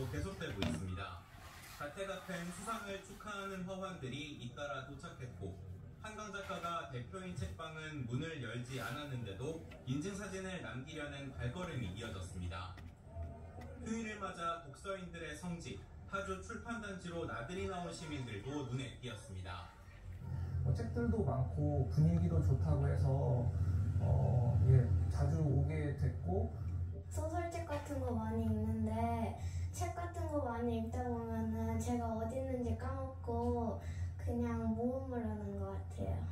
행사도 계속되고 있습니다. 가택 수상을 축하하는 화환들이 잇따라 도착했고 한강 작가가 대표인 책방은 문을 열지 않았는데도 인증사진을 남기려는 발걸음이 이어졌습니다. 휴일을 맞아 독서인들의 성지, 타주 출판단지로 나들이 나온 시민들도 눈에 띄었습니다. 책들도 많고 분위기도 좋다고 해서 자주 오게 됐고, 소설책 같은 거 많이 읽는데 책 같은 거 많이 읽다 보면은 제가 어디 있는지 까먹고 그냥 모험을 하는 것 같아요.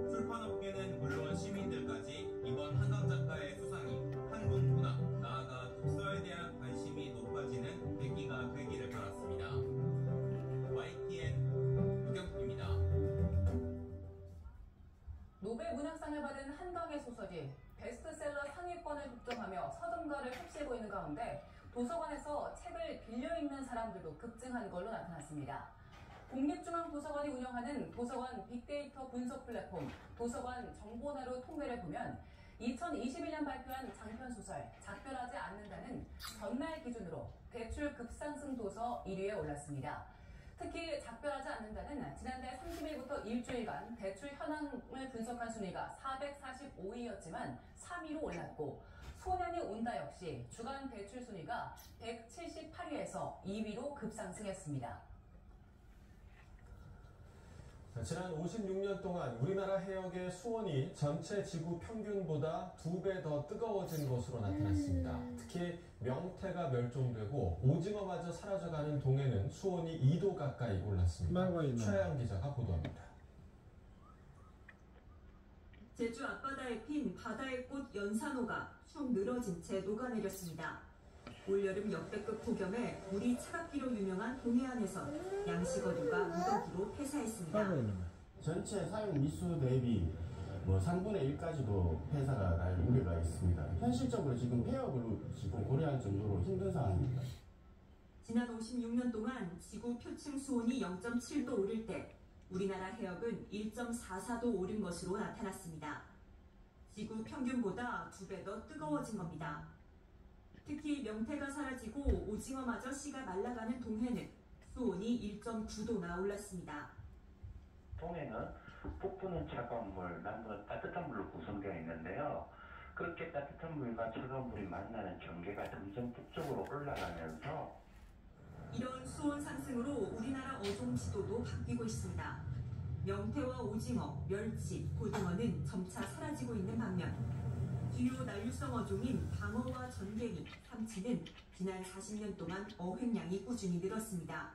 출판업계는 물론 시민들까지 이번 한강 작가의 수상이 한국 문화, 나아가 독서에 대한 관심이 높아지는 계기가 되기를 바랐습니다. YTN 유경표입니다. 노벨 문학상을 받은 한강의 소설이 베스트셀러 상위권을 독점하며 서점가를 휩쓸고 있는 가운데 도서관에서 책을 빌려 읽는 사람들도 급증한 걸로 나타났습니다. 국립중앙도서관이 운영하는 도서관 빅데이터 분석 플랫폼 도서관 정보나루 통계를 보면 2021년 발표한 장편소설 작별하지 않는다는 전날 기준으로 대출 급상승 도서 1위에 올랐습니다. 특히 작별하지 않는다는 지난달 30일부터 일주일간 대출 현황을 분석한 순위가 445위였지만 3위로 올랐고 소년이 온다 역시 주간 대출 순위가 178위에서 2위로 급상승했습니다. 지난 56년 동안 우리나라 해역의 수온이 전체 지구 평균보다 2배 더 뜨거워진 것으로 나타났습니다. 특히 명태가 멸종되고 오징어마저 사라져가는 동해는 수온이 2도 가까이 올랐습니다. 최하영 기자가 보도합니다. 제주 앞바다에 핀 바다의 꽃 연산호가 축 늘어진 채 녹아내렸습니다. 올여름 역대급 폭염에 물이 차갑기로 유명한 동해안에선 양식어류가 무더기로 폐사했습니다. 전체 사용 미수 대비 3분의 1까지도 폐사가 날 우려가 있습니다. 현실적으로 지금 폐업을 지금 고려할 정도로 힘든 상황입니다. 지난 56년 동안 지구 표층 수온이 0.7도 오를 때 우리나라 해역은 1.44도 오른 것으로 나타났습니다. 지구 평균보다 2배 더 뜨거워진 겁니다. 특히 명태가 사라지고 오징어마저 씨가 말라가는 동해는 수온이 1.9도나 올랐습니다. 동해는 북부는 차가운 물, 남부는 따뜻한 물로 구성되어 있는데요. 그렇게 따뜻한 물과 차가운 물이 만나는 경계가 점점 북쪽으로 올라가면서 이런 수온 상승으로 우리나라 어종 지도도 바뀌고 있습니다. 명태와 오징어, 멸치, 고등어는 점차 사라지고 있는 반면 주요 난류성 어종인 방어와 전갱이, 삼치는 지난 40년 동안 어획량이 꾸준히 늘었습니다.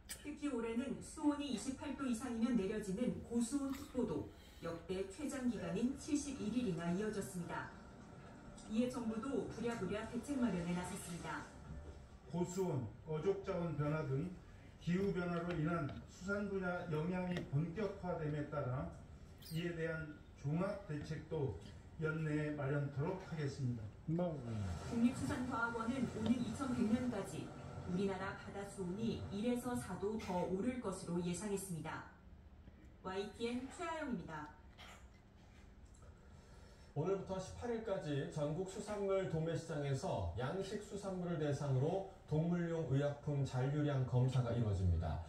특히 올해는 수온이 28도 이상이면 내려지는 고수온 특보도 역대 최장기간인 71일이나 이어졌습니다. 이에 정부도 부랴부랴 대책 마련에 나섰습니다. 고수온, 어족자원 변화 등 기후변화로 인한 수산 분야 영향이 본격화됨에 따라 이에 대한 종합 대책도 연내에 마련토록 하겠습니다. 국립수산과학원은 오는 2100년까지 우리나라 바다 수온이 1에서 4도 더 오를 것으로 예상했습니다. YTN 최하영입니다. 오늘부터 18일까지 전국 수산물 도매시장에서 양식 수산물을 대상으로 동물용 의약품 잔류량 검사가 이루어집니다.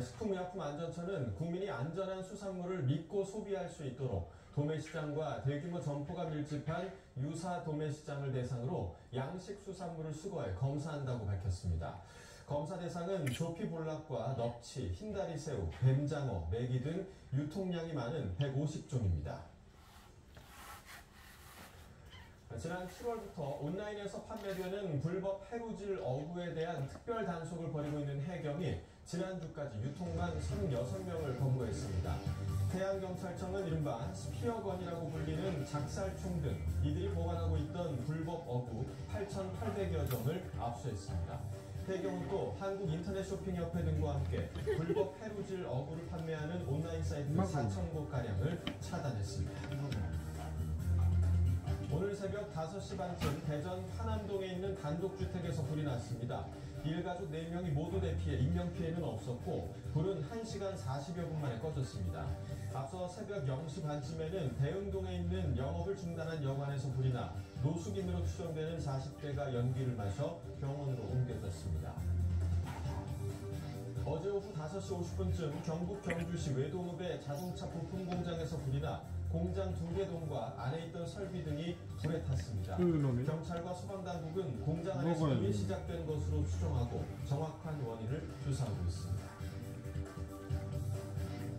식품의약품안전처는 국민이 안전한 수산물을 믿고 소비할 수 있도록 도매시장과 대규모 점포가 밀집한 유사 도매시장을 대상으로 양식 수산물을 수거해 검사한다고 밝혔습니다. 검사 대상은 조피볼락과 넙치, 흰다리새우, 뱀장어, 메기 등 유통량이 많은 150종입니다. 지난 7월부터 온라인에서 판매되는 불법 해루질 어구에 대한 특별 단속을 벌이고 있는 해경이 지난주까지 유통만 36명을 검거했습니다. 태양경찰청은 이른바 스피어건이라고 불리는 작살총 등 이들이 보관하고 있던 불법 어구 8,800여 점을 압수했습니다. 해경은 또 한국인터넷쇼핑협회 등과 함께 불법 해루질 어구를 판매하는 온라인 사이트 4,000곳가량을 차단했습니다. 오늘 새벽 5시 반쯤 대전 화남동에 있는 있는 단독주택에서 불이 났습니다. 일가족 4명이 모두 대피해 인명피해는 없었고 불은 1시간 40여 분 만에 꺼졌습니다. 앞서 새벽 0시 반쯤에는 대흥동에 있는 영업을 중단한 여관에서 불이 나 노숙인으로 추정되는 40대가 연기를 마셔 병원으로 옮겨졌습니다. 어제 오후 5시 50분쯤 경북 경주시 외동읍의 자동차 부품 공장에서 불이 나 공장 2개 동과 안에 있던 설비 등이 불에 탔습니다. 경찰과 소방당국은 공장 안에서 불이 시작된 것으로 추정하고 정확한 원인을 조사하고 있습니다.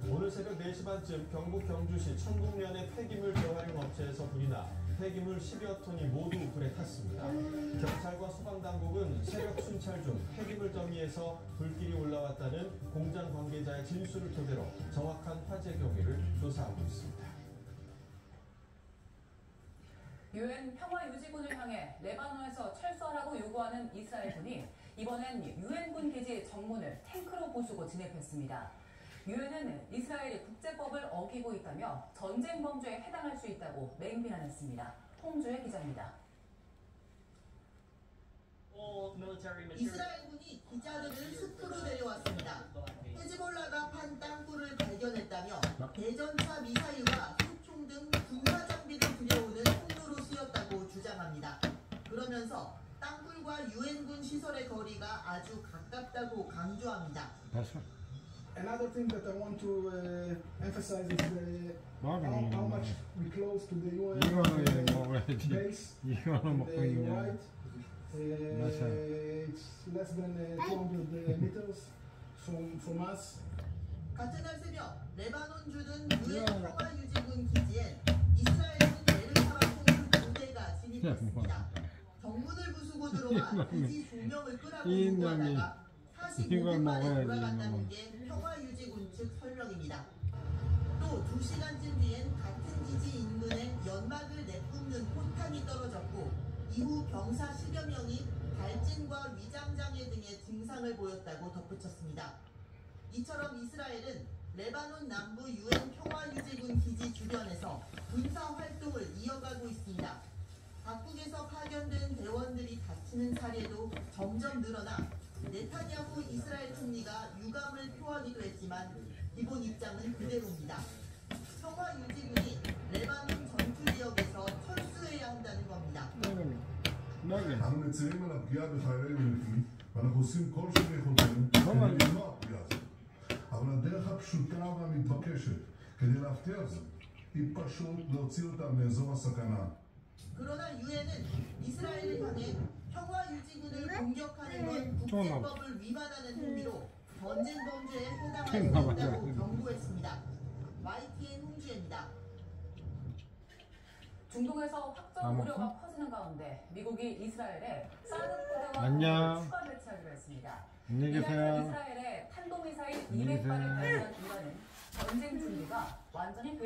오늘 새벽 4시 반쯤 경북 경주시 천북면의 폐기물 재활용 업체에서 불이 나 폐기물 10여 톤이 모두 불에 탔습니다. 경찰과 소방당국은 새벽 순찰 중 폐기물 더미에서 불길이 올라왔다는 공장 관계자의 진술을 토대로 정확한 화재 경위를 조사하고 있습니다. 유엔 평화유지군을 향해 레바논에서 철수하라고 요구하는 이스라엘군이 이번엔 유엔군 기지 정문을 탱크로 부수고 진입했습니다. 유엔은 이스라엘이 국제법을 어기고 있다며 전쟁 범죄에 해당할 수 있다고 맹비난했습니다. 홍주혜 기자입니다. 이스라엘군이 기자들을 숲으로 데려왔습니다. 헤즈볼라가 판 땅굴을 발견했다며 대전차 미사일과 소총 등 군사 장비를 들여오는 통로로 쓰였다고 주장합니다. 그러면서 땅굴과 유엔군 시설의 거리가 아주 가깝다고 강조합니다. Another thing that I want to emphasize is how much we close to the UN base. The right, it's less than 200 meters from us. 같은 날 새벽 레바논 주둔 유엔 평화유지군 기지에 이스라엘군 베르사바통 2대가 진입했습니다. 정문을 부수고 들어와 기지 조명을 끄라고 요구하다가 45분 만에 돌아간다는 게 평화유지군 측 설명입니다. 또 2시간쯤 뒤엔 같은 기지 인근에 연막을 내뿜는 포탄이 떨어졌고 이후 병사 10여 명이 발진과 위장장애 등의 증상을 보였다고 덧붙였습니다. 이처럼 이스라엘은 레바논 남부 유엔 평화유지군 기지 주변에서 군사 활동을 이어가고 있습니다. 각국에서 파견된 대원들이 다치는 사례도 점점 늘어나 네타냐후 이스라엘 총리가 유감을 표하기도 했지만 기본 입장은 그대로입니다. 평화유지군이 레바논 전투 지역에서 철수해야 한다는 겁니다. אנחנו מצרים על הפגיעה בחיילי מילואים ואנחנו עושים כל שביכולתנו כדי למנוע הפגיעה הזאת. אבל הדרך הפשוטה והמתבקשת כדי להבטיח זאת היא פשוט להוציא אותם מאזור הסכנה. 그러나 유엔은 이스라엘을 향해 평화유지군을 공격하는 건 국제법을 위반하는 행위로 전쟁 범죄에 해당할 수 있다고 경고했습니다. YTN 홍주혜입니다. 중동에서 확전 우려가 커지는 가운데 미국이 이스라엘에 사드 포대와 추가 배치하기로 했습니다. 이스라엘의 탄도미사일 200발을 발사한 이란은 전쟁 준비가 완전히